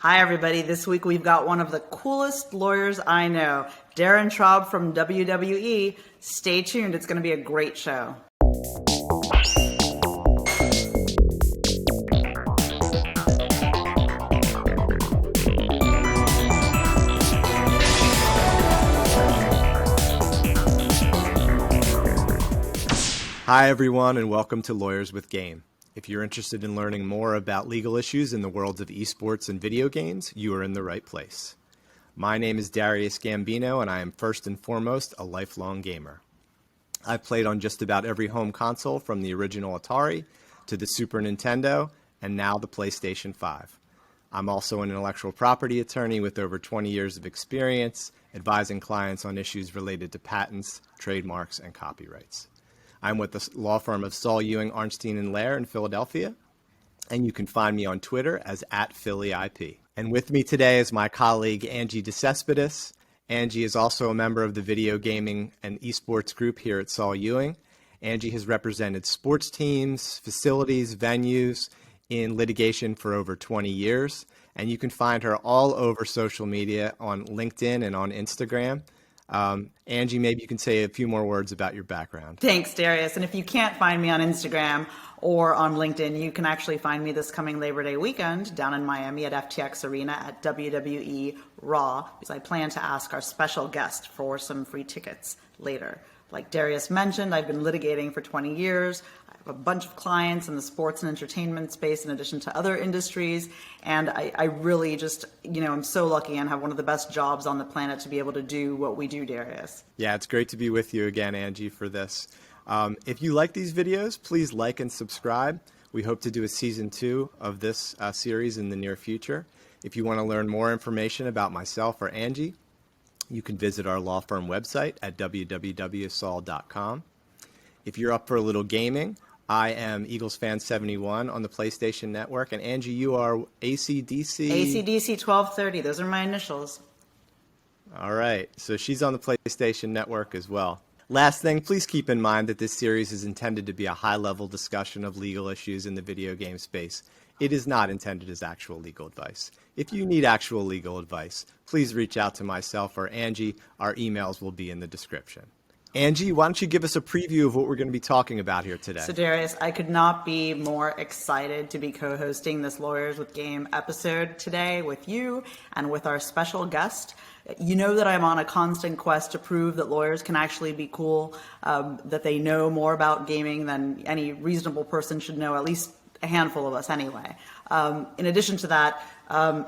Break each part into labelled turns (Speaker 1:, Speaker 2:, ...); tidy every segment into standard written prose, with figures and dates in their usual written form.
Speaker 1: Hi, everybody. This week we've got one of the coolest lawyers I know, Darren Traub from WWE. Stay tuned. It's going to be a great show.
Speaker 2: Hi, everyone, and welcome to Lawyers with Game. If you're interested in learning more about legal issues in the worlds of esports and video games, you are in the right place. My name is Darius Gambino, and I am first and foremost a lifelong gamer. I've played on just about every home console from the original Atari to the Super Nintendo and now the PlayStation 5. I'm also an intellectual property attorney with over 20 years of experience advising clients on issues related to patents, trademarks, and copyrights. I'm with the law firm of Saul, Ewing, Arnstein, and Lehr in Philadelphia, and you can find me on Twitter as @PhillyIP. And with me today is my colleague, Angie Cespedes. Angie is also a member of the video gaming and esports group here at Saul Ewing. Angie has represented sports teams, facilities, venues in litigation for over 20 years, and you can find her all over social media on LinkedIn and on Instagram. Angie, maybe you can say a few more words about your background.
Speaker 1: Thanks, Darius. And if you can't find me on Instagram or on LinkedIn, you can actually find me this coming Labor Day weekend down in Miami at FTX Arena at WWE Raw, because I plan to ask our special guest for some free tickets later. Like Darius mentioned, I've been litigating for 20 years. I have a bunch of clients in the sports and entertainment space in addition to other industries. And I really just, I'm so lucky and have one of the best jobs on the planet to be able to do what we do, Darius.
Speaker 2: Yeah, it's great to be with you again, Angie, for this. If you like these videos, please like and subscribe. We hope to do a season 2 of this series in the near future. If you want to learn more information about myself or Angie, you can visit our law firm website at www.saul.com. If you're up for a little gaming, I am Eagles Fan 71 on the PlayStation Network, and Angie, you are ACDC?
Speaker 1: ACDC 1230, those are my initials.
Speaker 2: All right, so she's on the PlayStation Network as well. Last thing, please keep in mind that this series is intended to be a high-level discussion of legal issues in the video game space. It is not intended as actual legal advice. If you need actual legal advice, please reach out to myself or Angie. Our emails will be in the description. Angie, why don't you give us a preview of what we're going to be talking about here today?
Speaker 1: So Darius, I could not be more excited to be co-hosting this Lawyers with Game episode today with you and with our special guest. You know that I'm on a constant quest to prove that lawyers can actually be cool, that they know more about gaming than any reasonable person should know, at least a handful of us anyway. In addition to that,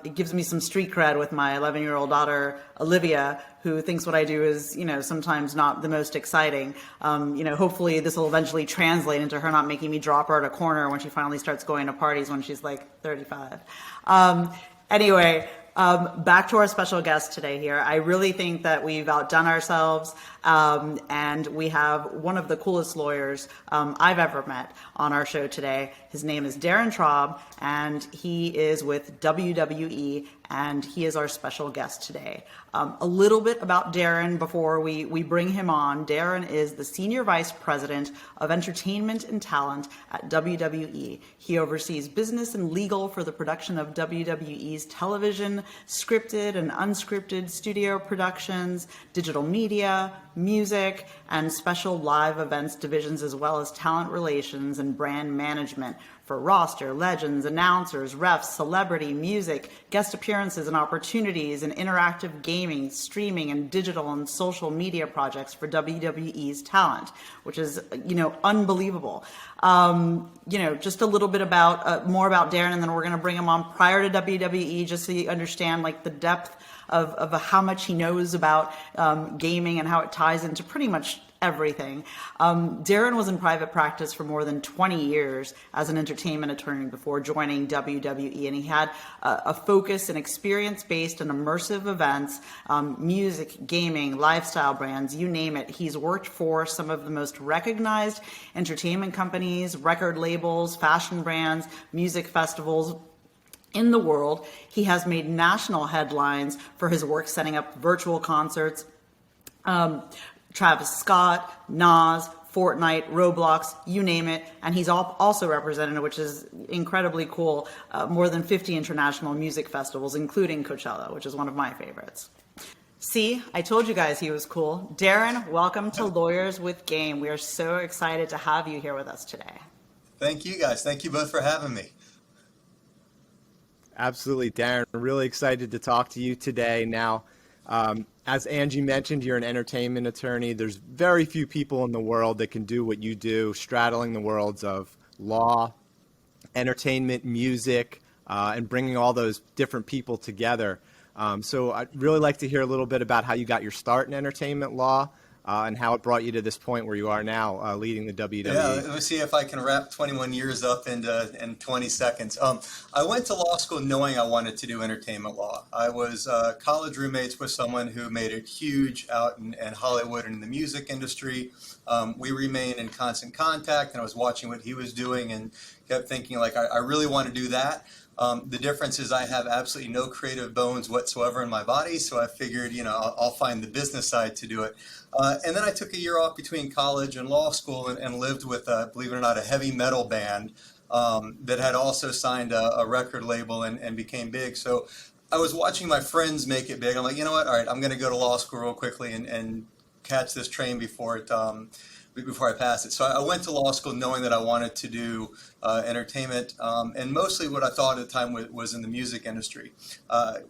Speaker 1: it gives me some street cred with my 11-year-old daughter, Olivia, who thinks what I do is, sometimes not the most exciting. Hopefully this will eventually translate into her not making me drop her at a corner when she finally starts going to parties when she's like 35. Anyway, back to our special guest today here. I really think that we've outdone ourselves, and we have one of the coolest lawyers I've ever met on our show today. His name is Darren Traub, and he is with WWE, and he is our special guest today. A little bit about Darren before we bring him on. Darren is the Senior Vice President of Entertainment and Talent at WWE. He oversees business and legal for the production of WWE's television, scripted and unscripted studio productions, digital media, music, and special live events divisions, as well as talent relations and brand management for roster, legends, announcers, refs, celebrity, music, guest appearances and opportunities, and interactive gaming, streaming, and digital and social media projects for WWE's talent, which is, unbelievable. Just a little bit about, more about Darren, and then we're going to bring him on prior to WWE, just so you understand, the depth of how much he knows about gaming and how it ties into pretty much everything. Darren was in private practice for more than 20 years as an entertainment attorney before joining WWE, and he had a focus and experience-based and immersive events, music, gaming, lifestyle brands, you name it. He's worked for some of the most recognized entertainment companies, record labels, fashion brands, music festivals in the world. He has made national headlines for his work setting up virtual concerts. Travis Scott, Nas, Fortnite, Roblox, you name it, and he's also represented, which is incredibly cool, more than 50 international music festivals, including Coachella, which is one of my favorites. See, I told you guys he was cool. Darren, welcome to Lawyers with Game. We are so excited to have you here with us today.
Speaker 3: Thank you, guys. Thank you both for having me.
Speaker 2: Absolutely, Darren. Really excited to talk to you today. Now, as Angie mentioned, you're an entertainment attorney. There's very few people in the world that can do what you do, straddling the worlds of law, entertainment, music, and bringing all those different people together. So I'd really like to hear a little bit about how you got your start in entertainment law and how it brought you to this point where you are now, leading the WWE.
Speaker 3: Yeah, let me see if I can wrap 21 years up in 20 seconds. I went to law school knowing I wanted to do entertainment law. I was college roommates with someone who made it huge out in Hollywood and in the music industry. We remained in constant contact, and I was watching what he was doing and kept thinking, like, I really want to do that. The difference is I have absolutely no creative bones whatsoever in my body, so I figured, I'll find the business side to do it. And then I took a year off between college and law school and lived with, believe it or not, a heavy metal band that had also signed a record label and became big. So I was watching my friends make it big. I'm like, you know what? All right, I'm going to go to law school real quickly and catch this train before I pass it. So I went to law school knowing that I wanted to do entertainment, and mostly what I thought at the time was in the music industry.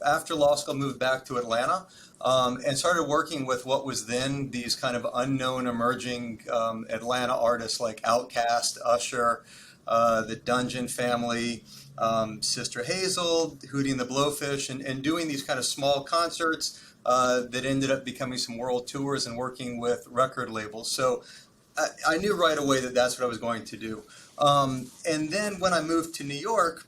Speaker 3: After law school, moved back to Atlanta and started working with what was then these kind of unknown emerging Atlanta artists like Outkast, Usher, the Dungeon Family, Sister Hazel, Hootie and the Blowfish, and doing these kind of small concerts that ended up becoming some world tours and working with record labels. So I knew right away that that's what I was going to do. And then when I moved to New York,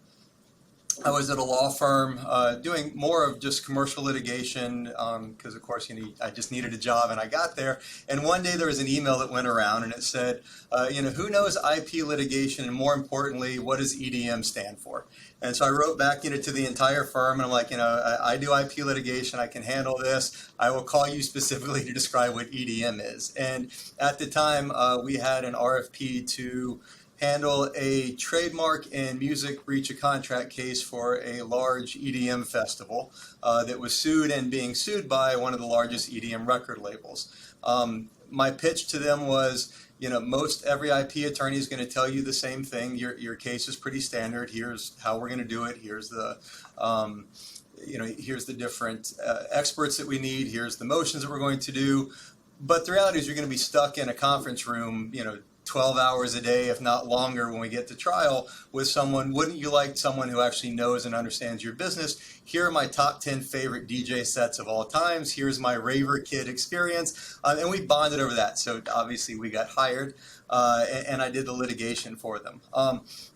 Speaker 3: I was at a law firm doing more of just commercial litigation because, of course, I just needed a job, and I got there. And one day there was an email that went around, and it said, who knows IP litigation, and more importantly, what does EDM stand for? And so I wrote back, to the entire firm, and I'm like, I do IP litigation. I can handle this. I will call you specifically to describe what EDM is. And at the time, we had an RFP to handle a trademark and music breach of contract case for a large EDM festival that was sued and being sued by one of the largest EDM record labels. My pitch to them was, most every IP attorney is going to tell you the same thing. Your case is pretty standard. Here's how we're going to do it. Here's the here's the different experts that we need. Here's the motions that we're going to do. But the reality is you're going to be stuck in a conference room, 12 hours a day, if not longer, when we get to trial with someone. Wouldn't you like someone who actually knows and understands your business? Here are my top 10 favorite DJ sets of all times. Here's my Raver Kid experience. And we bonded over that. So obviously we got hired and I did the litigation for them.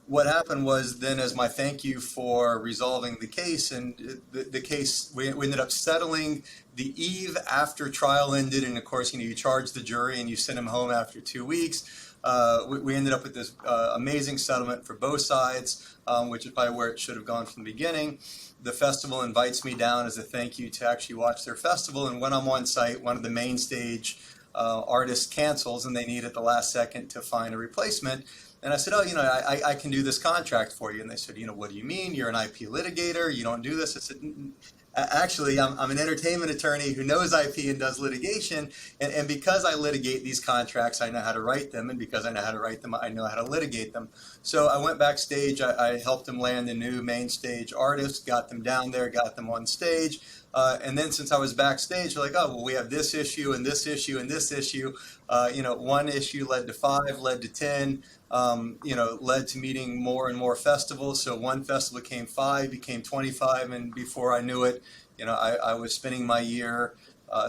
Speaker 3: What happened was then, as my thank you for resolving the case, and the case, we ended up settling the eve after trial ended. And of course, you charge the jury and you send them home after 2 weeks. We ended up with this amazing settlement for both sides, which is probably where it should have gone from the beginning. The festival invites me down as a thank you to actually watch their festival. And when I'm on site, one of the main stage artists cancels, and they need at the last second to find a replacement. And I said, I can do this contract for you. And they said, what do you mean? You're an IP litigator. You don't do this. I said, actually, I'm an entertainment attorney who knows IP and does litigation. And because I litigate these contracts, I know how to write them. And because I know how to write them, I know how to litigate them. So I went backstage. I helped them land a new main stage artist, got them down there, got them on stage. And then since I was backstage, they're like, oh, well, we have this issue and this issue and this issue. One issue led to 5, led to 10, led to meeting more and more festivals. So one festival became 5, became 25. And before I knew it, I was spending my year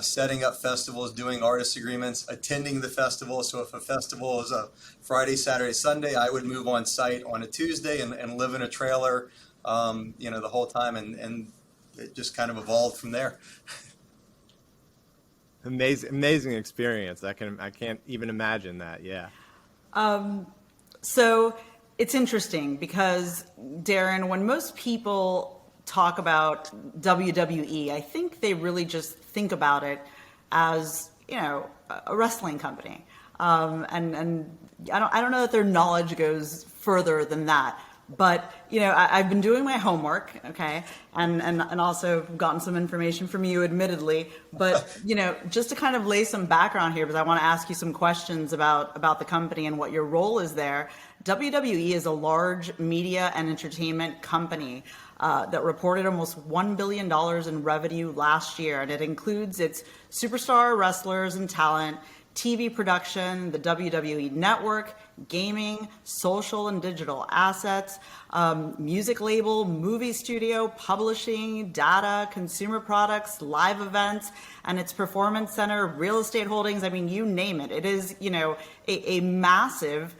Speaker 3: setting up festivals, doing artist agreements, attending the festival. So if a festival is a Friday, Saturday, Sunday, I would move on site on a Tuesday and live in a trailer, the whole time. And it just kind of evolved from there.
Speaker 2: Amazing experience. I can't even imagine that. Yeah.
Speaker 1: So it's interesting because, Darren, when most people talk about WWE, I think they really just think about it as, a wrestling company. And I don't know that their knowledge goes further than that. But, I've been doing my homework, okay, and also gotten some information from you, admittedly. But, just to kind of lay some background here, because I want to ask you some questions about the company and what your role is there. WWE is a large media and entertainment company that reported almost $1 billion in revenue last year, and it includes its superstar wrestlers and talent, TV production, the WWE Network, gaming, social and digital assets, music label, movie studio, publishing, data, consumer products, live events, and its performance center, real estate holdings. I mean, you name it. It is, a massive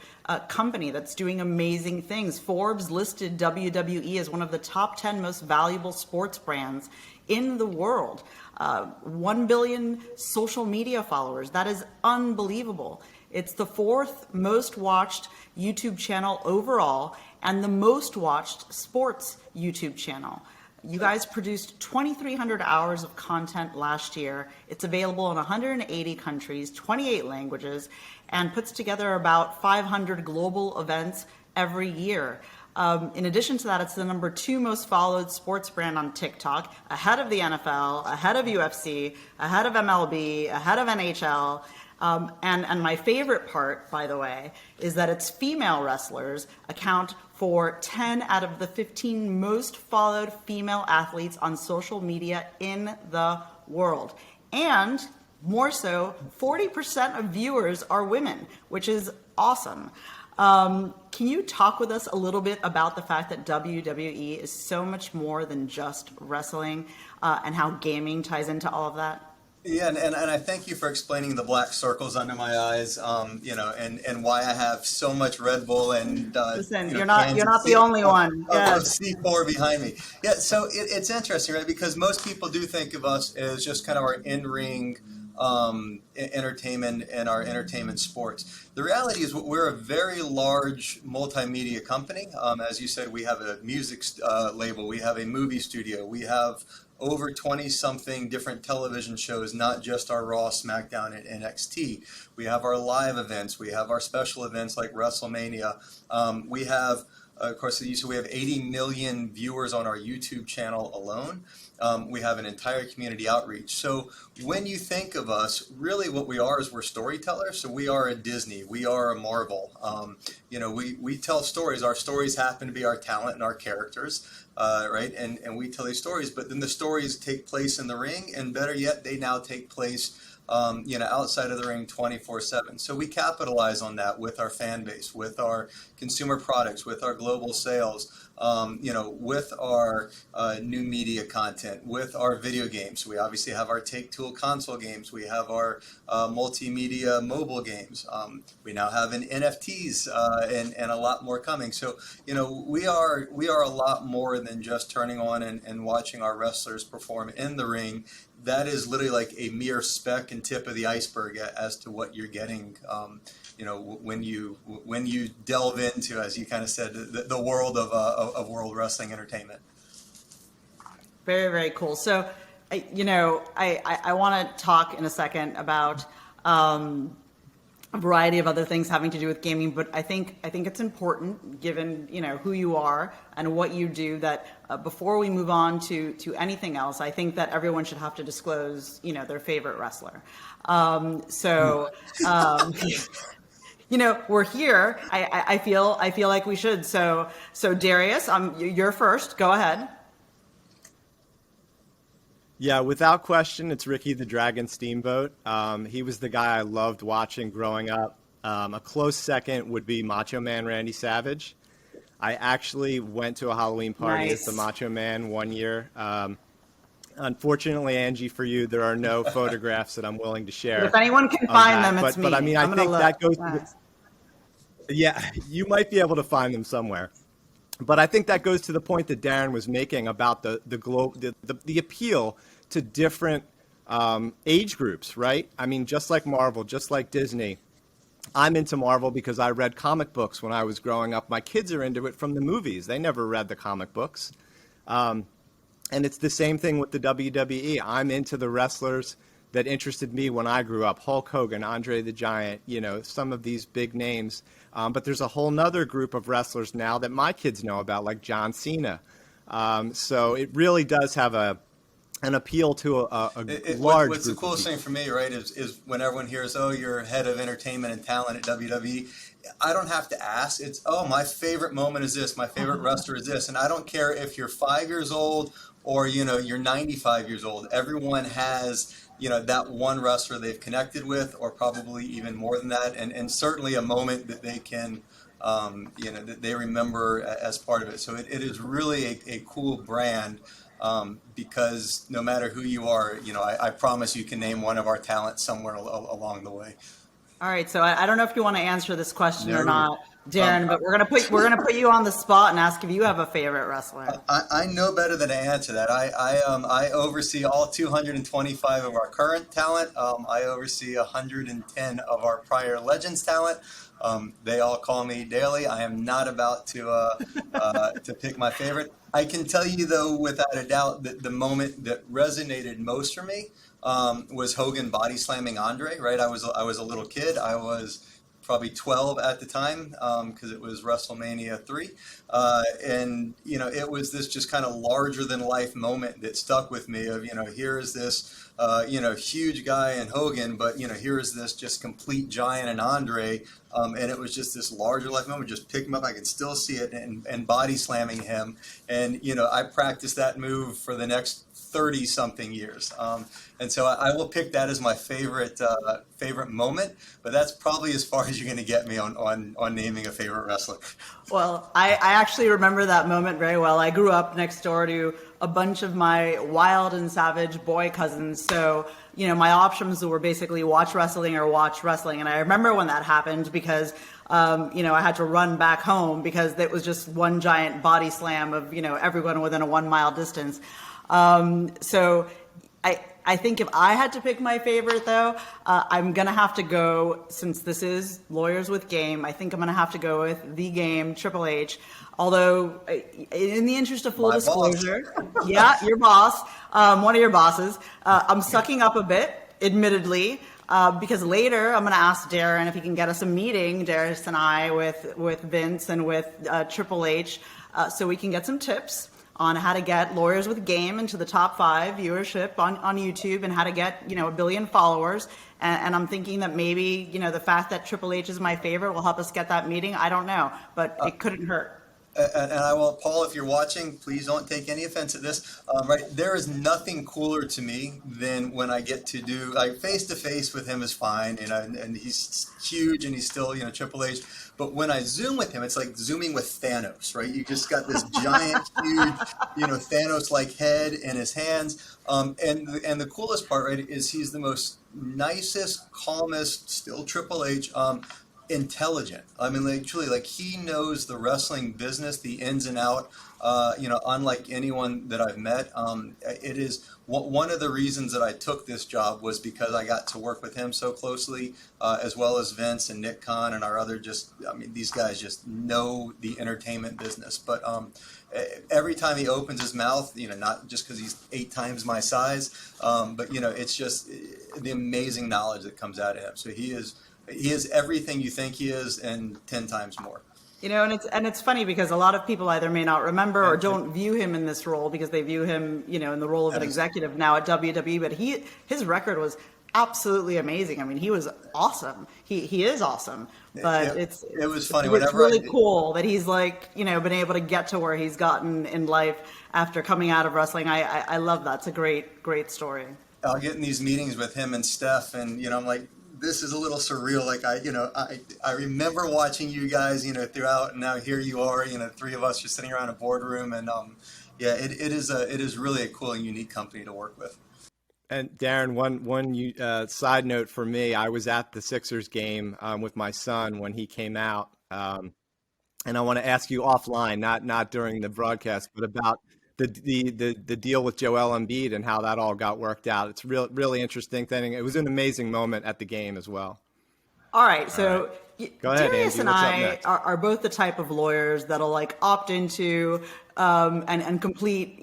Speaker 1: company that's doing amazing things. Forbes listed WWE as one of the top 10 most valuable sports brands in the world. 1 billion social media followers. That is unbelievable. It's the fourth most watched YouTube channel overall and the most watched sports YouTube channel. You guys produced 2,300 hours of content last year. It's available in 180 countries, 28 languages, and puts together about 500 global events every year. In addition to that, it's the number 2 most followed sports brand on TikTok, ahead of the NFL, ahead of UFC, ahead of MLB, ahead of NHL. And my favorite part, by the way, is that its female wrestlers account for 10 out of the 15 most followed female athletes on social media in the world. And more so, 40% of viewers are women, which is awesome. Can you talk with us a little bit about the fact that WWE is so much more than just wrestling, and how gaming ties into all of that?
Speaker 3: Yeah, and I thank you for explaining the black circles under my eyes, and why I have so much Red Bull and
Speaker 1: listen, you're not the only one. Yes.
Speaker 3: C4 behind me. Yeah, so it's interesting, right? Because most people do think of us as just kind of our in-ring entertainment and our entertainment sports. The reality is we're a very large multimedia company. As you said, we have a music label, we have a movie studio, we have over 20 something different television shows, not just our Raw, SmackDown, and NXT. We have our live events, we have our special events like WrestleMania. We have, of course, we have 80 million viewers on our YouTube channel alone. We have an entire community outreach. So when you think of us, really what we are is we're storytellers. So we are a Disney, we are a Marvel. We tell stories. Our stories happen to be our talent and our characters, right? And we tell these stories, but then the stories take place in the ring, and better yet, they now take place outside of the ring 24/7. So we capitalize on that with our fan base, with our consumer products, with our global sales, with our new media content, with our video games. We obviously have our Take-Two console games. We have our multimedia mobile games. We now have an NFTs and a lot more coming. So, we are a lot more than just turning on and watching our wrestlers perform in the ring. That is literally like a mere speck and tip of the iceberg as to what you're getting, when you delve into, as you kind of said, the world of world wrestling entertainment.
Speaker 1: Very, very cool. So, I want to talk in a second about a variety of other things having to do with gaming, but I think it's important, given who you are and what you do, that before we move on to anything else, I think that everyone should have to disclose their favorite wrestler. We're here. I feel like we should. So Darius, you're first. Go ahead.
Speaker 2: Yeah, without question, it's Ricky the Dragon Steamboat. He was the guy I loved watching growing up. A close second would be Macho Man Randy Savage. I actually went to a Halloween party as the Macho Man one year. Unfortunately, Angie, for you, there are no photographs that I'm willing to share.
Speaker 1: But if anyone can find them, it's me.
Speaker 2: But I mean, I think that goes to yeah, you might be able to find them somewhere. But I think that goes to the point that Darren was making about the appeal to different age groups, right? I mean, just like Marvel, just like Disney. I'm into Marvel because I read comic books when I was growing up. My kids are into it from the movies. They never read the comic books. And it's the same thing with the WWE. I'm into the wrestlers that interested me when I grew up. Hulk Hogan, Andre the Giant, some of these big names. But there's a whole nother group of wrestlers now that my kids know about, like John Cena. So it really does have an appeal to a large
Speaker 3: What's
Speaker 2: group
Speaker 3: the coolest
Speaker 2: of
Speaker 3: thing for me, right, is when everyone hears, oh, you're head of entertainment and talent at WWE. I don't have to ask. It's, oh, my favorite moment is this. My favorite wrestler is this. And I don't care if you're 5 years old or, you're 95 years old. Everyone has, that one wrestler they've connected with, or probably even more than that. And certainly a moment that they can, that they remember as part of it. So it is really a cool brand. Because no matter who you are, I promise you can name one of our talents somewhere along the way.
Speaker 1: All right, so I don't know if you want to answer this question or
Speaker 3: No.
Speaker 1: not, Darren, but we're gonna put you on the spot and ask if you have a favorite wrestler.
Speaker 3: I know better than to answer that. I oversee all 225 of our current talent. I oversee 110 of our prior Legends talent. They all call me daily. I am not about to pick my favorite. I can tell you, though, without a doubt, that the moment that resonated most for me was Hogan body slamming Andre. Right, I was a little kid. I was probably 12 at the time because it was WrestleMania 3, and it was this just kind of larger than life moment that stuck with me. Of here is this huge guy in Hogan, but here is this just complete giant in Andre. And it was just this larger life moment. Just pick him up. I can still see it, and body slamming him. And I practiced that move for the next 30 something years. And so I will pick that as my favorite moment. But that's probably as far as you're going to get me on naming a favorite wrestler.
Speaker 1: Well, I actually remember that moment very well. I grew up next door to a bunch of my wild and savage boy cousins. So, my options were basically watch wrestling or watch wrestling. And I remember when that happened because, I had to run back home because it was just one giant body slam of, everyone within a 1 mile distance. So I think if I had to pick my favorite, though, I'm going to have to go, since this is Lawyers with Game, I think I'm going to have to go with the Game, Triple H. Although, in the interest of full disclosure, yeah, your boss, one of your bosses, I'm sucking up a bit, admittedly, because later I'm going to ask Darren if he can get us a meeting, Darius and I, with Vince and with Triple H, so we can get some tips on how to get Lawyers with Game into the top 5 viewership on YouTube and how to get, 1 billion followers. And I'm thinking that maybe, the fact that Triple H is my favorite will help us get that meeting. I don't know, but it couldn't hurt.
Speaker 3: And I will, Paul, if you're watching, please don't take any offense at this. Right, there is nothing cooler to me than when I get to do, like, face to face with him is fine, and he's huge and he's still, Triple H. But when I Zoom with him, it's like Zooming with Thanos, right? You just got this giant, huge, Thanos-like head in his hands. And the coolest part, right, is he's the most nicest, calmest, still Triple H. Intelligent. I mean, like he knows the wrestling business, the ins and out. Unlike anyone that I've met. It is one of the reasons that I took this job was because I got to work with him so closely, as well as Vince and Nick Khan and our other these guys just know the entertainment business. But every time he opens his mouth, not just because he's 8 times my size, but it's just the amazing knowledge that comes out of him. So he is everything you think he is and 10 times more.
Speaker 1: And it's funny because a lot of people either may not remember or don't view him in this role because they view him, in the role of an executive now at WWE. But his record was absolutely amazing. I mean, he was awesome. He is awesome. But it was funny. It's really cool that he's been able to get to where he's gotten in life after coming out of wrestling. I love that. It's a great story.
Speaker 3: I'll get in these meetings with him and Steph, and I'm like, this is a little surreal. Like I remember watching you guys, throughout, and now here you are, 3 of us just sitting around a boardroom, and it is really a cool and unique company to work with.
Speaker 2: And Darren, one side note for me, I was at the Sixers game with my son when he came out, and I want to ask you offline, not during the broadcast, but about the deal with Joel Embiid and how that all got worked out. It's really interesting thing. It was an amazing moment at the game as well.
Speaker 1: All right, so
Speaker 2: Go ahead,
Speaker 1: Darius
Speaker 2: Angie.
Speaker 1: and I are both the type of lawyers that'll opt into and complete,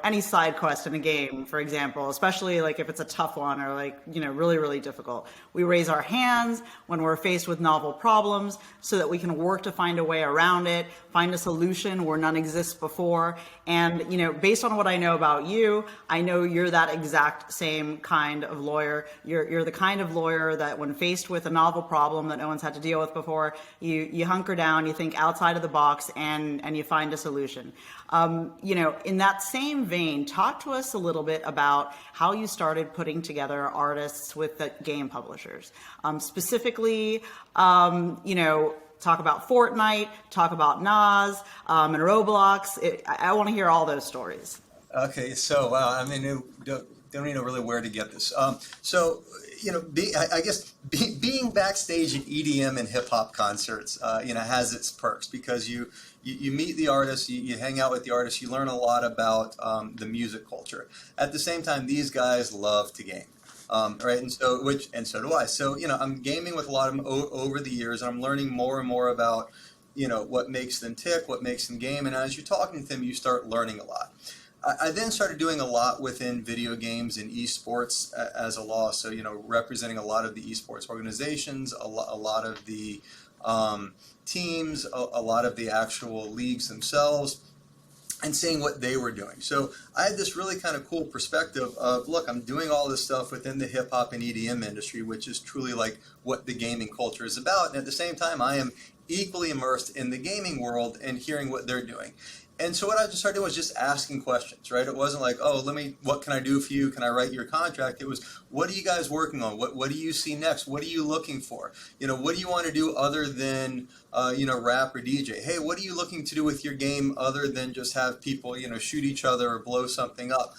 Speaker 1: any side quest in a game, for example, especially like if it's a tough one or like, really, really difficult. We raise our hands when we're faced with novel problems so that we can work to find a way around it, find a solution where none exists before. And, based on what I know about you, I know you're that exact same kind of lawyer. You're the kind of lawyer that when faced with a novel problem that no one's had to deal with before, you hunker down, you think outside of the box, and you find a solution. In that same vein, talk to us a little bit about how you started putting together artists with the game publishers. Specifically, talk about Fortnite, talk about Nas, and Roblox. I want to hear all those stories.
Speaker 3: Okay, so wow, I mean, don't even know really where to get this. Being backstage at EDM and hip hop concerts, has its perks because you meet the artists, you hang out with the artists, you learn a lot about the music culture. At the same time, these guys love to game. Right, and so do I. So I'm gaming with a lot of them over the years, and I'm learning more and more about what makes them tick, what makes them game, and as you're talking to them, you start learning a lot. I then started doing a lot within video games and esports as a law. So representing a lot of the esports organizations, a lot of the teams, a lot of the actual leagues themselves, and seeing what they were doing. So I had this really kind of cool perspective of, look, I'm doing all this stuff within the hip hop and EDM industry, which is truly like what the gaming culture is about. And at the same time, I am equally immersed in the gaming world and hearing what they're doing. And so what I just started doing was just asking questions, right? It wasn't like, what can I do for you? Can I write your contract? It was, what are you guys working on? What do you see next? What are you looking for? What do you want to do other than, rap or DJ? Hey, what are you looking to do with your game other than just have people, shoot each other or blow something up?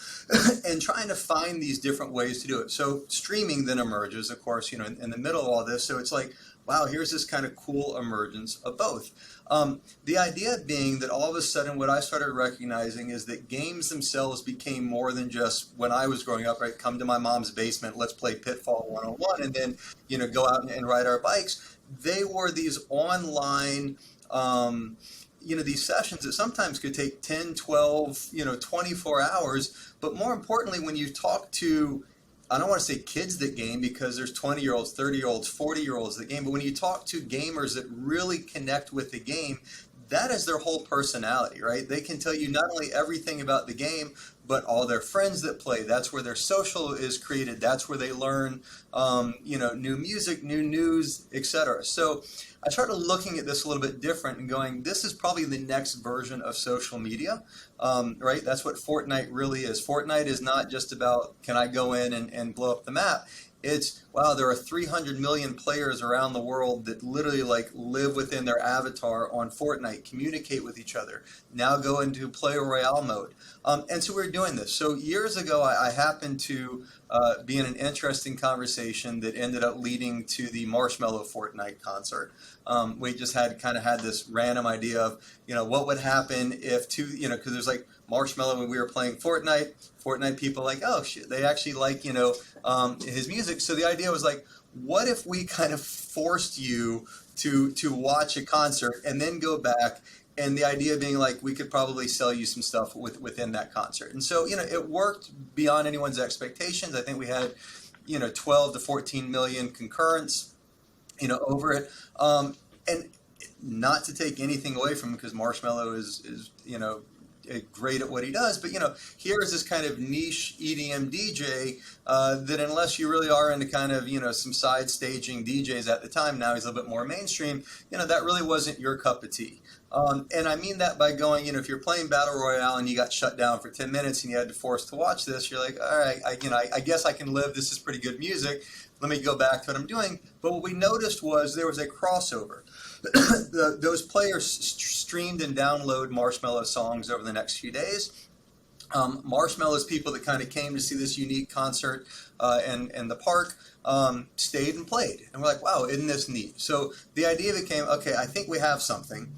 Speaker 3: And trying to find these different ways to do it. So streaming then emerges, of course, in the middle of all this. So it's like, wow, here's this kind of cool emergence of both. The idea being that all of a sudden what I started recognizing is that games themselves became more than just, when I was growing up, right, come to my mom's basement, let's play Pitfall 101, and then, go out and ride our bikes. They were these online, these sessions that sometimes could take 10, 12, 24 hours. But more importantly, when you talk to, I don't want to say kids that game because there's 20-year-olds, 30-year-olds, 40-year-olds that game, but when you talk to gamers that really connect with the game, that is their whole personality, right? They can tell you not only everything about the game, but all their friends that play. That's where their social is created. That's where they learn, new music, new news, etc. So I started looking at this a little bit different and going, this is probably the next version of social media, right? That's what Fortnite really is. Fortnite is not just about, can I go in and blow up the map? It's, wow, there are 300 million players around the world that literally live within their avatar on Fortnite, communicate with each other, now go into play royale mode. And so we're doing this. So years ago, I happened to be in an interesting conversation that ended up leading to the Marshmello Fortnite concert. We just had this random idea of, what would happen if because there's Marshmello when we were playing Fortnite people oh shit, they actually like, his music. So the idea was what if we kind of forced you to watch a concert and then go back, and the idea being we could probably sell you some stuff within that concert. And so, it worked beyond anyone's expectations. I think we had, 12 to 14 million concurrents, over it. And not to take anything away from him because Marshmello is great at what he does, but here is this kind of niche EDM DJ that unless you really are into kind of some side staging DJs at the time, now he's a little bit more mainstream, that really wasn't your cup of tea. And I mean that by going, if you're playing Battle Royale and you got shut down for 10 minutes and you had to force to watch this, you're like, all right, I guess I can live. This is pretty good music. Let me go back to what I'm doing. But what we noticed was there was a crossover. Those players streamed and downloaded Marshmello songs over the next few days. Marshmello's people that kind of came to see this unique concert in the park stayed and played. And we're like, wow, isn't this neat? So the idea became, okay, I think we have something.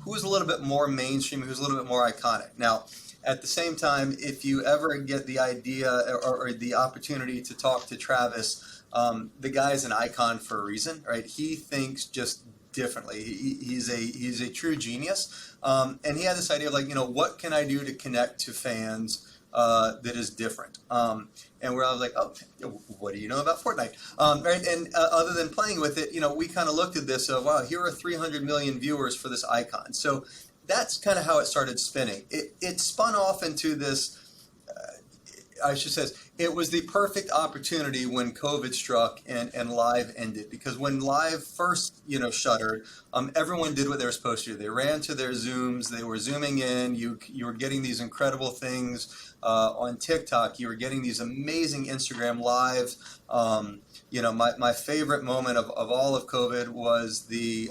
Speaker 3: Who's a little bit more mainstream, who's a little bit more iconic? Now, at the same time, if you ever get the idea or the opportunity to talk to Travis, the guy's an icon for a reason, right? He thinks just differently. He's a true genius, and he had this idea of like, what can I do to connect to fans that is different. And where I was like, oh, what do you know about Fortnite? Right? And other than playing with it, we kind of looked at this of, wow, here are 300 million viewers for this icon. So that's kind of how it started spinning. It spun off into this, I should say, it was the perfect opportunity when COVID struck and live ended, because when live first, shuttered, everyone did what they were supposed to do. They ran to their Zooms, they were Zooming in, you were getting these incredible things on TikTok, you were getting these amazing Instagram live. My favorite moment of all of COVID was the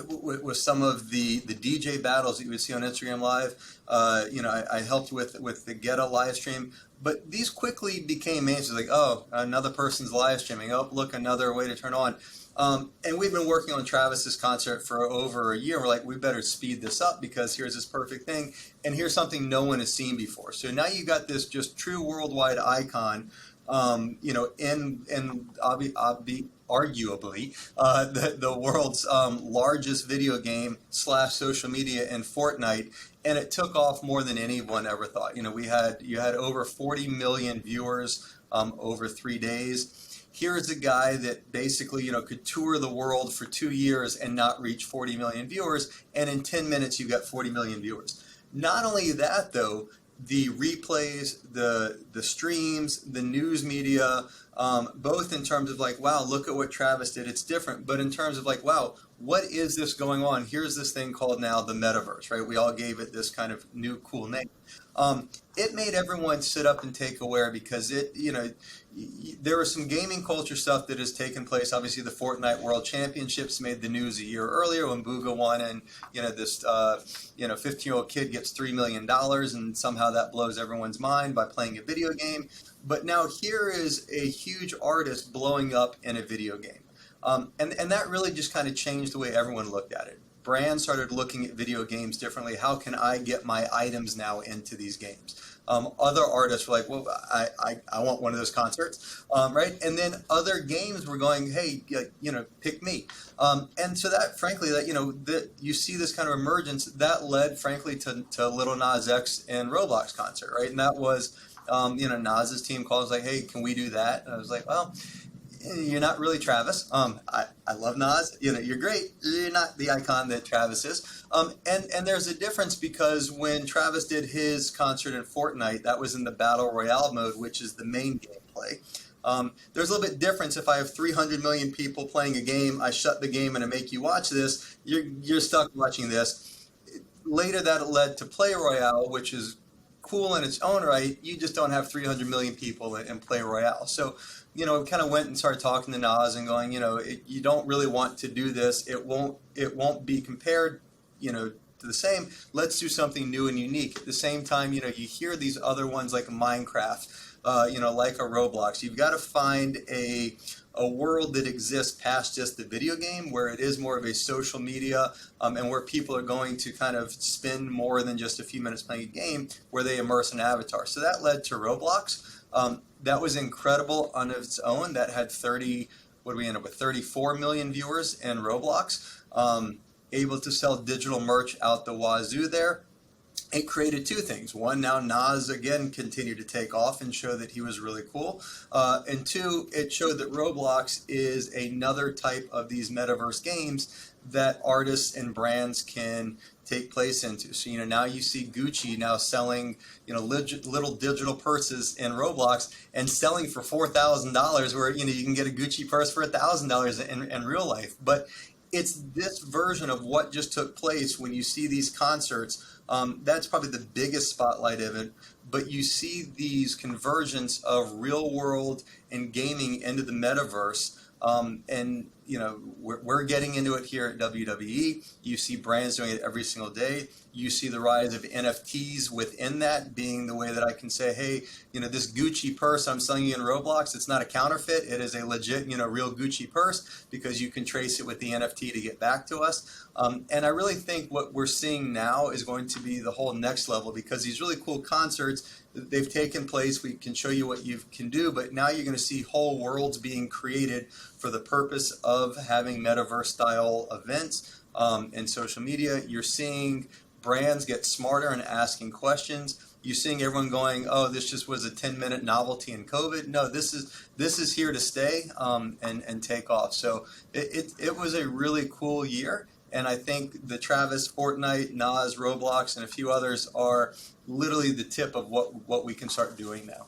Speaker 3: with some of the DJ battles that you would see on Instagram Live. I helped with the Ghetto live stream, but these quickly became mainstream. Like, oh, another person's live streaming. Oh, look, another way to turn on. And we've been working on Travis's concert for over a year. We're like, we better speed this up because here's this perfect thing, and here's something no one has seen before. So now you got this just true worldwide icon. Arguably the world's largest video game / social media in Fortnite, and it took off more than anyone ever thought. You had over 40 million viewers over 3 days. Here's a guy that basically could tour the world for 2 years and not reach 40 million viewers, and in 10 minutes you got 40 million viewers. Not only that though, the replays, the streams, the news media, both in terms of like, wow, look at what Travis did, it's different, but in terms of like, wow, what is this going on? Here's this thing called now the Metaverse, right? We all gave it this kind of new cool name. It made everyone sit up and take aware, because there was some gaming culture stuff that has taken place. Obviously, the Fortnite World Championships made the news a year earlier when Booga won, and this 15-year-old kid gets $3 million, and somehow that blows everyone's mind by playing a video game. But now here is a huge artist blowing up in a video game, and that really just kind of changed the way everyone looked at it. Brands started looking at video games differently. How can I get my items now into these games? Other artists were like, well, I want one of those concerts, right? And then other games were going, hey, pick me. And so that, frankly, that you see this kind of emergence that led, frankly, to Lil Nas X and Roblox concert, right? And that was, Nas's team calls like, hey, can we do that? And I was like, well, you're not really Travis. I love Nas. You're great. You're not the icon that Travis is. And there's a difference, because when Travis did his concert in Fortnite, that was in the Battle Royale mode, which is the main gameplay. There's a little bit difference if I have 300 million people playing a game, I shut the game and I make you watch this, you're stuck watching this. Later that led to Play Royale, which is cool in its own right. You just don't have 300 million people in Play Royale. So, we kind of went and started talking to Nas and going, you don't really want to do this. It won't be compared, to the same. Let's do something new and unique. At the same time, you hear these other ones like Minecraft, like a Roblox. You've got to find a world that exists past just the video game, where it is more of a social media, and where people are going to kind of spend more than just a few minutes playing a game, where they immerse an avatar. So that led to Roblox. That was incredible on its own. That had 34 million viewers in Roblox, able to sell digital merch out the wazoo there. It created two things. One, now Nas again continued to take off and show that he was really cool. And two, it showed that Roblox is another type of these metaverse games that artists and brands can take place into. So, now you see Gucci now selling, little digital purses in Roblox and selling for $4,000, where, you can get a Gucci purse for $1,000 in real life. But it's this version of what just took place when you see these concerts. That's probably the biggest spotlight of it. But you see these convergence of real world and gaming into the metaverse. And we're getting into it here at WWE. You see brands doing it every single day. You see the rise of NFTs within that, being the way that I can say, hey, this Gucci purse I'm selling you in Roblox, it's not a counterfeit. It is a legit, real Gucci purse, because you can trace it with the NFT to get back to us. And I really think what we're seeing now is going to be the whole next level, because these really cool concerts, they've taken place. We can show you what you can do, but now you're going to see whole worlds being created for the purpose of having metaverse style events and social media. You're seeing brands get smarter and asking questions. You're seeing everyone going, "Oh, this just was a 10-minute novelty in COVID." No, this is here to stay and take off. So it was a really cool year. And I think the Travis, Fortnite, Nas, Roblox, and a few others are literally the tip of what we can start doing now.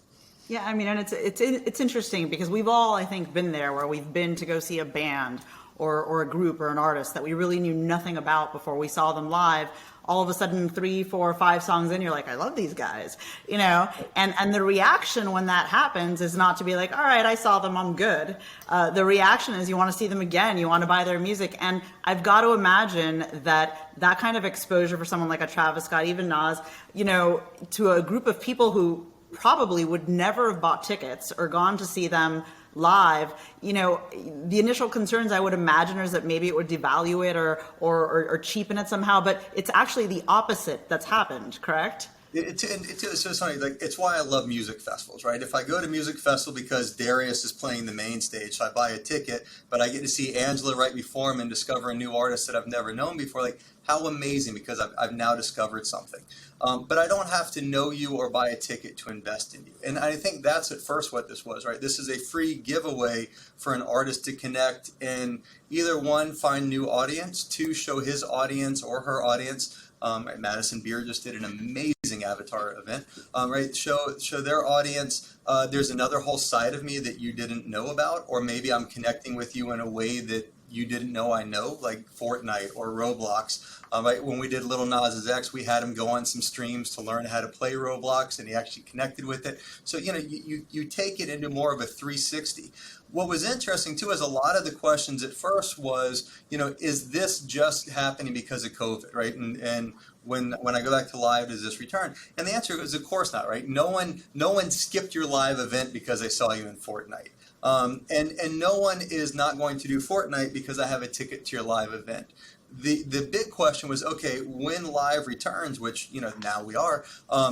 Speaker 1: Yeah, I mean, and it's interesting because we've all, I think, been there where we've been to go see a band or a group or an artist that we really knew nothing about before we saw them live. All of a sudden, 3, 4, 5 songs in, you're like, I love these guys, you know? And the reaction when that happens is not to be like, all right, I saw them, I'm good. The reaction is you want to see them again, you want to buy their music. And I've got to imagine that kind of exposure for someone like a Travis Scott, even Nas, you know, to a group of people who probably would never have bought tickets or gone to see them live, you know, the initial concerns I would imagine is that maybe it would devalue it or cheapen it somehow, but it's actually the opposite that's happened, correct?
Speaker 3: So it's funny, like, it's why I love music festivals, right? If I go to music festival because Darius is playing the main stage, so I buy a ticket, but I get to see Angela right before him and discover a new artist that I've never known before, like, how amazing, because I've now discovered something. But I don't have to know you or buy a ticket to invest in you. And I think that's at first what this was, right? This is a free giveaway for an artist to connect and either one, find new audience, two, show his audience or her audience. Madison Beer just did an amazing avatar event, right? Show their audience there's another whole side of me that you didn't know about, or maybe I'm connecting with you in a way that you didn't know I know, like Fortnite or Roblox. Right, when we did Little Nas X, we had him go on some streams to learn how to play Roblox, and he actually connected with it. So, you know, you take it into more of a 360. What was interesting too is a lot of the questions at first was, you know, is this just happening because of COVID, right? And when I go back to live, does this return? And the answer is, of course not, right? No one skipped your live event because they saw you in Fortnite. And no one is not going to do Fortnite because I have a ticket to your live event. The big question was, okay, when live returns, which, you know, now we are,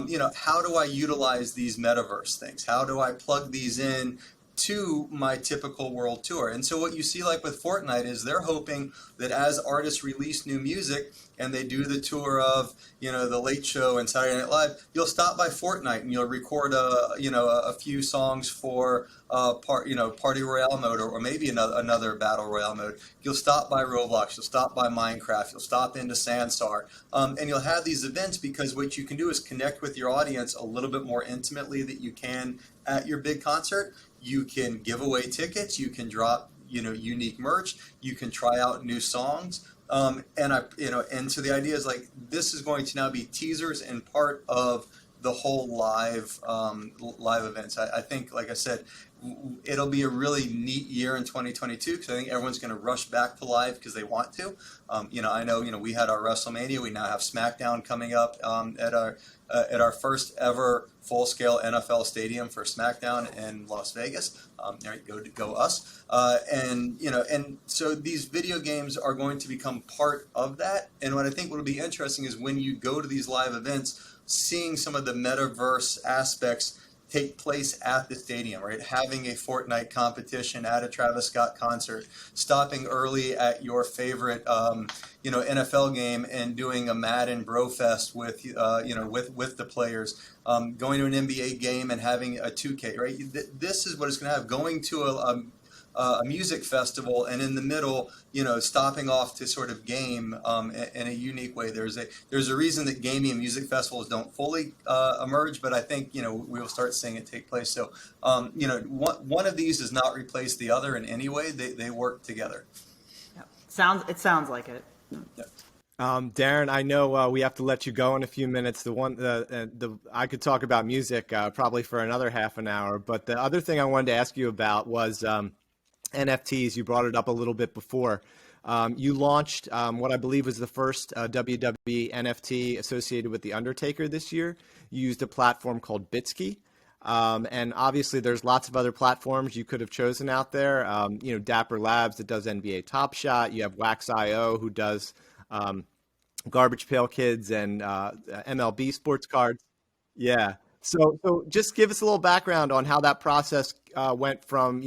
Speaker 3: you know, how do I utilize these metaverse things? How do I plug these in to my typical world tour? And so what you see, like with Fortnite, is they're hoping that as artists release new music and they do the tour of, you know, The Late Show and Saturday Night Live, you'll stop by Fortnite and you'll record a few songs for Party Royale mode, or maybe another Battle Royale mode. You'll stop by Roblox, you'll stop by Minecraft, you'll stop into Sansar, and you'll have these events because what you can do is connect with your audience a little bit more intimately than you can at your big concert. You can give away tickets, you can drop, you know, unique merch, you can try out new songs. And so the idea is, like, this is going to now be teasers and part of the whole live events. I think, like I said, it'll be a really neat year in 2022 because I think everyone's going to rush back to live because they want to. I know, we had our WrestleMania. We now have SmackDown coming up at our first ever full-scale NFL stadium for SmackDown in Las Vegas. There you go us. And so these video games are going to become part of that. And what I think will be interesting is when you go to these live events, seeing some of the metaverse aspects take place at the stadium, right? Having a Fortnite competition at a Travis Scott concert, stopping early at your favorite, NFL game and doing a Madden Bro Fest with the players, going to an NBA game and having a 2K, right? This is what it's going to have. Going to a music festival, and in the middle, stopping off to sort of game in a unique way. There's a reason that gaming and music festivals don't fully emerge, but I think we'll start seeing it take place. So one of these does not replace the other in any way. They work together.
Speaker 1: Yeah. It sounds like it.
Speaker 3: Yeah.
Speaker 2: Darren, I know we have to let you go in a few minutes. I could talk about music probably for another half an hour, but the other thing I wanted to ask you about was NFTs. You brought it up a little bit before. You launched what I believe was the first WWE NFT associated with The Undertaker this year. You used a platform called Bitsky. And obviously there's lots of other platforms you could have chosen out there. Dapper Labs that does NBA Top Shot. You have Wax.io who does Garbage Pail Kids and MLB sports cards. Yeah. So just give us a little background on how that process went from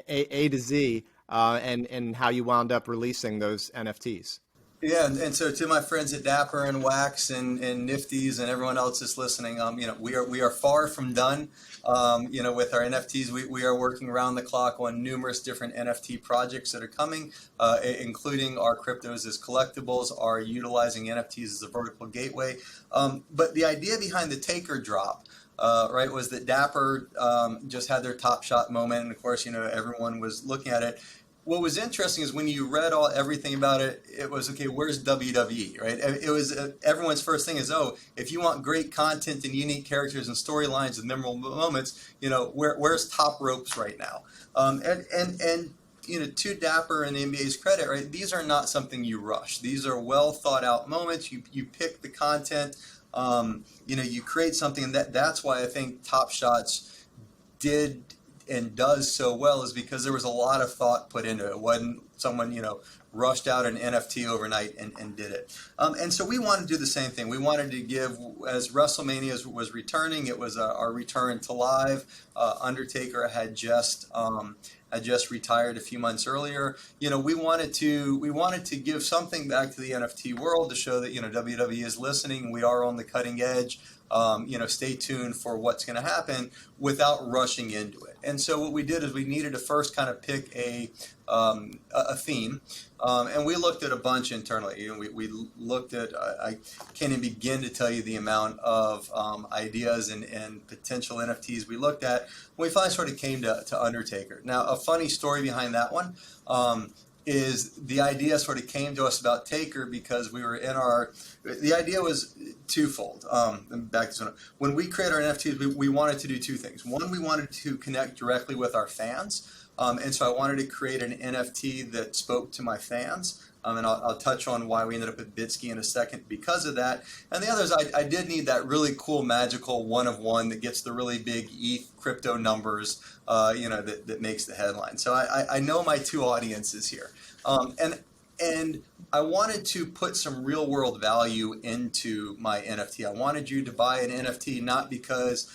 Speaker 2: A to Z and how you wound up releasing those NFTs.
Speaker 3: Yeah, and so to my friends at Dapper and Wax and Nifties and everyone else that's listening, we are far from done. With our NFTs, we are working around the clock on numerous different NFT projects that are coming, including our cryptos as collectibles, are utilizing NFTs as a vertical gateway. But the idea behind the Taker drop, was that Dapper just had their Top Shot moment, and of course, everyone was looking at it. What was interesting is when you read everything about it, it was, okay, where's WWE, right? It was everyone's first thing is, if you want great content and unique characters and storylines and memorable moments, where's Top Ropes right now? To Dapper and the NBA's credit, right? These are not something you rush. These are well thought out moments. You pick the content, you create something, and that's why I think Top Shots did and does so well, is because there was a lot of thought put into it. It wasn't someone, rushed out an NFT overnight and did it. And so we wanted to do the same thing. We wanted to give, as WrestleMania was returning, it was our return to live. Undertaker had just retired a few months earlier. We wanted to give something back to the NFT world to show that, WWE is listening. We are on the cutting edge. Stay tuned for what's going to happen without rushing into it. And so what we did is we needed to first kind of pick a theme, and we looked at a bunch internally. We looked at, I can't even begin to tell you the amount of ideas and potential NFTs we looked at. We finally sort of came to Undertaker. Now, a funny story behind that one is the idea sort of came to us about Taker because we were the idea was twofold. Back to this one. When we create our NFTs, we wanted to do two things. One, we wanted to connect directly with our fans. And so I wanted to create an NFT that spoke to my fans. And I'll touch on why we ended up at Bitsky in a second because of that. And the other is I did need that really cool, magical one of one that gets the really big ETH crypto numbers, that makes the headline. So I know my two audiences here. And I wanted to put some real world value into my NFT. I wanted you to buy an NFT not because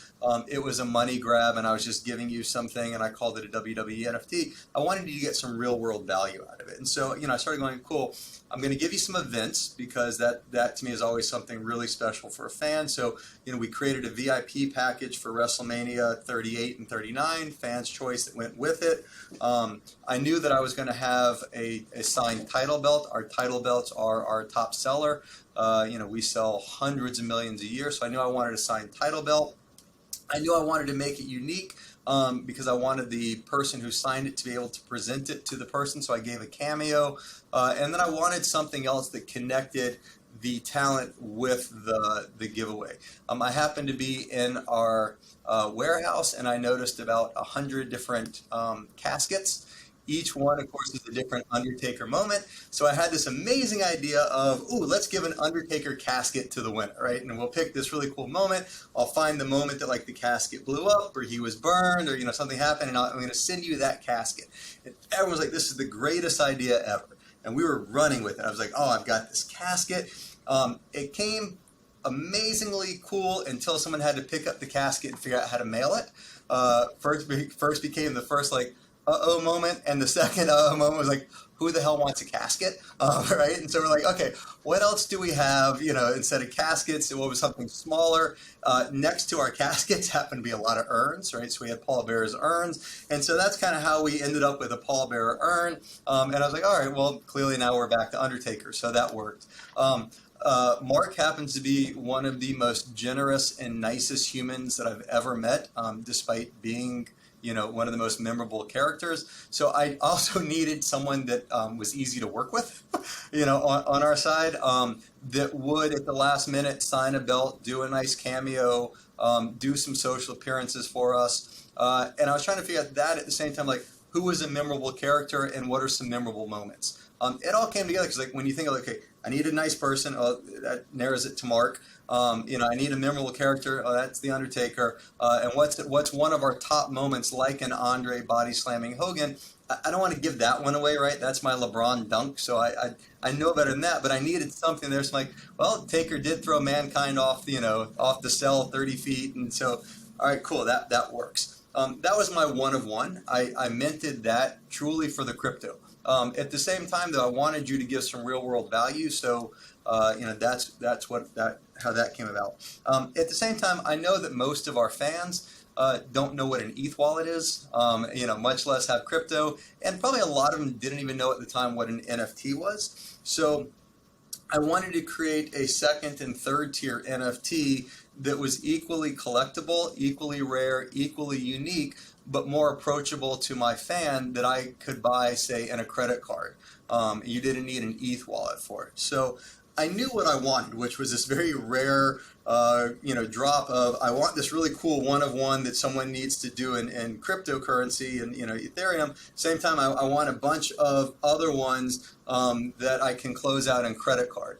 Speaker 3: it was a money grab and I was just giving you something and I called it a WWE NFT. I wanted you to get some real world value out of it. And so, I started going, cool, I'm going to give you some events because that to me is always something really special for a fan. So, we created a VIP package for WrestleMania 38 and 39, fans' choice that went with it. I knew that I was going to have a signed title belt. Our title belts are our top seller. We sell hundreds of millions a year. So I knew I wanted a signed title belt. I knew I wanted to make it unique because I wanted the person who signed it to be able to present it to the person. So I gave a cameo. And then I wanted something else that connected the talent with the giveaway. I happened to be in our warehouse and I noticed about 100 different caskets. Each one, of course, is a different Undertaker moment. So I had this amazing idea of, let's give an Undertaker casket to the winner, right? And we'll pick this really cool moment. I'll find the moment that the casket blew up or he was burned or, something happened, and I'm going to send you that casket. And everyone's like, this is the greatest idea ever. And we were running with it. I was like, I've got this casket. It came amazingly cool until someone had to pick up the casket and figure out how to mail it. First became the first uh-oh moment, and the second uh-oh moment was who the hell wants a casket, right? And so we're like, okay, what else do we have, instead of caskets? What was something smaller? Next to our caskets happened to be a lot of urns, right? So we had pallbearers urns, and so that's kind of how we ended up with a pallbearer urn, and I was like, all right, well, clearly now we're back to Undertaker, so that worked. Mark happens to be one of the most generous and nicest humans that I've ever met, despite being one of the most memorable characters. So I also needed someone that was easy to work with, on our side, that would at the last minute sign a belt, do a nice cameo, do some social appearances for us. And I was trying to figure out that at the same time, who was a memorable character and what are some memorable moments. It all came together because when you think of okay, I need a nice person, that narrows it to Mark. I need a memorable character. That's the Undertaker. And what's one of our top moments, like an Andre body slamming Hogan? I don't want to give that one away, right? That's my LeBron dunk. So I know better than that. But I needed something there. So Taker did throw Mankind off the cell 30 feet, and so all right, cool. That works. That was my one of one. I minted that truly for the crypto. At the same time, though, I wanted you to give some real world value. So, that's how that came about. At the same time, I know that most of our fans don't know what an ETH wallet is, much less have crypto. And probably a lot of them didn't even know at the time what an NFT was. So I wanted to create a second and third tier NFT that was equally collectible, equally rare, equally unique, but more approachable to my fan that I could buy, say, in a credit card. You didn't need an ETH wallet for it. So I knew what I wanted, which was this very rare, drop of, I want this really cool one of one that someone needs to do in cryptocurrency and, Ethereum. Same time, I want a bunch of other ones that I can close out in credit card.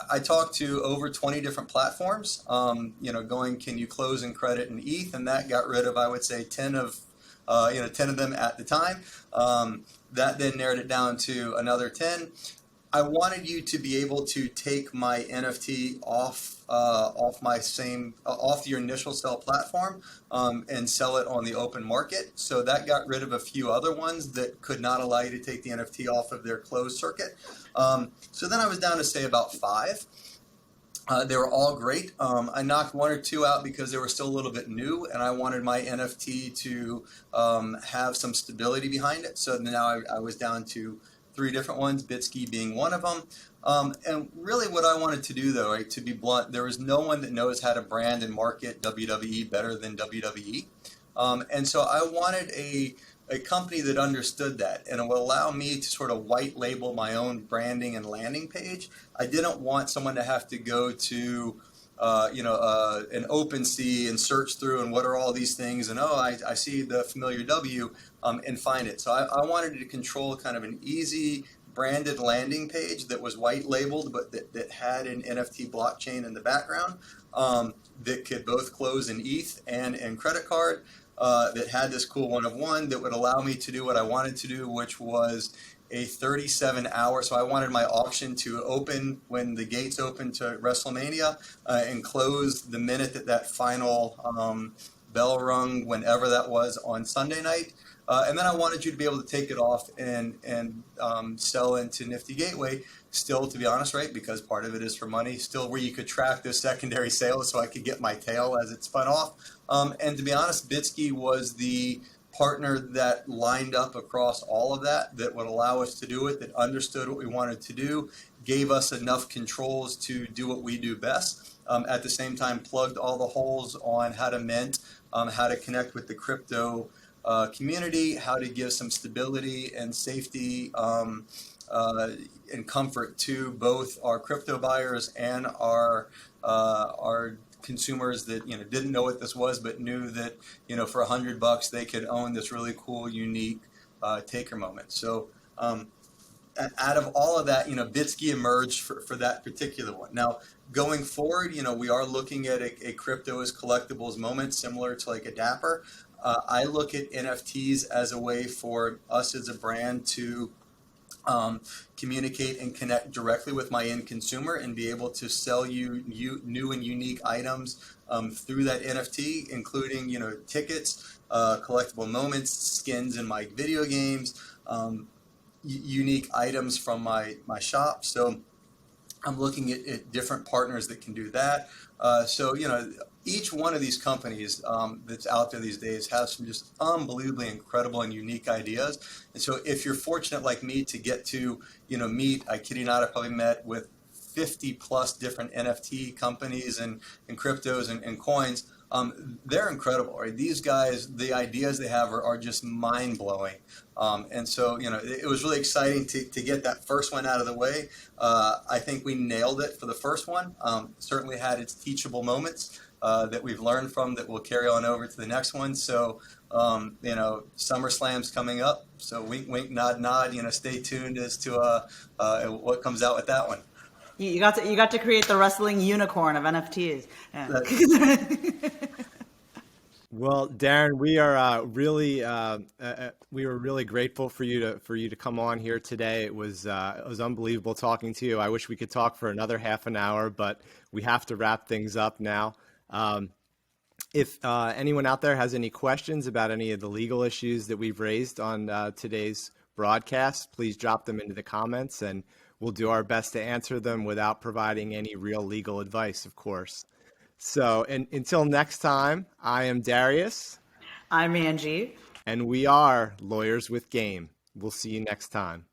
Speaker 3: I talked to over 20 different platforms, going, can you close in credit and ETH? And that got rid of, I would say, 10 of them at the time. That then narrowed it down to another 10. I wanted you to be able to take my NFT off your initial sell platform and sell it on the open market. So that got rid of a few other ones that could not allow you to take the NFT off of their closed circuit. So then I was down to say about 5. They were all great. I knocked 1 or 2 out because they were still a little bit new, and I wanted my NFT to have some stability behind it. So now I was down to 3 different ones, Bitski being one of them. And really what I wanted to do, though, right, to be blunt, there was no one that knows how to brand and market WWE better than WWE. And so I wanted a company that understood that, and it would allow me to sort of white label my own branding and landing page. I didn't want someone to have to go to an OpenSea and search through and what are all these things and I see the familiar W and find it. So I wanted to control kind of an easy branded landing page that was white labeled but that had an NFT blockchain in the background that could both close in ETH and in credit card, that had this cool one of one that would allow me to do what I wanted to do, which was a 37-hour. So I wanted my auction to open when the gates open to WrestleMania and close the minute that final bell rung, whenever that was on Sunday night. And then I wanted you to be able to take it off and sell into Nifty Gateway. Still, to be honest, right, because part of it is for money, still where you could track those secondary sales so I could get my tail as it spun off. And to be honest, Bitski was the partner that lined up across all of that would allow us to do it, that understood what we wanted to do, gave us enough controls to do what we do best. At the same time, plugged all the holes on how to mint, how to connect with the crypto community, how to give some stability and safety and comfort to both our crypto buyers and our consumers that didn't know what this was but knew that for $100 they could own this really cool, unique taker moment. So out of all of that, Bitski emerged for that particular one. Now, going forward, we are looking at a crypto as collectibles moment, similar to like a Dapper. I look at NFTs as a way for us as a brand to communicate and connect directly with my end consumer and be able to sell you new and unique items through that NFT, including tickets, collectible moments, skins in my video games, unique items from my shop. So I'm looking at different partners that can do that. So each one of these companies that's out there these days has some just unbelievably incredible and unique ideas. And so if you're fortunate like me to get to, meet, I kid you not, I probably met with 50 plus different NFT companies and cryptos and coins. They're incredible, right? These guys, the ideas they have are just mind blowing. And so, it was really exciting to get that first one out of the way. I think we nailed it for the first one. Certainly had its teachable moments that we've learned from that will carry on over to the next one. So, SummerSlam's coming up. So wink, wink, nod, nod, stay tuned as to what comes out with that one.
Speaker 1: You got to create the wrestling unicorn of NFTs. Yeah.
Speaker 2: Well, Darren, we are we were really grateful for you to come on here today. It was unbelievable talking to you. I wish we could talk for another half an hour, but we have to wrap things up now. If anyone out there has any questions about any of the legal issues that we've raised on today's broadcast, please drop them into the comments and we'll do our best to answer them without providing any real legal advice, of course. So until next time, I am Darius.
Speaker 1: I'm Angie.
Speaker 2: And we are Lawyers with Game. We'll see you next time.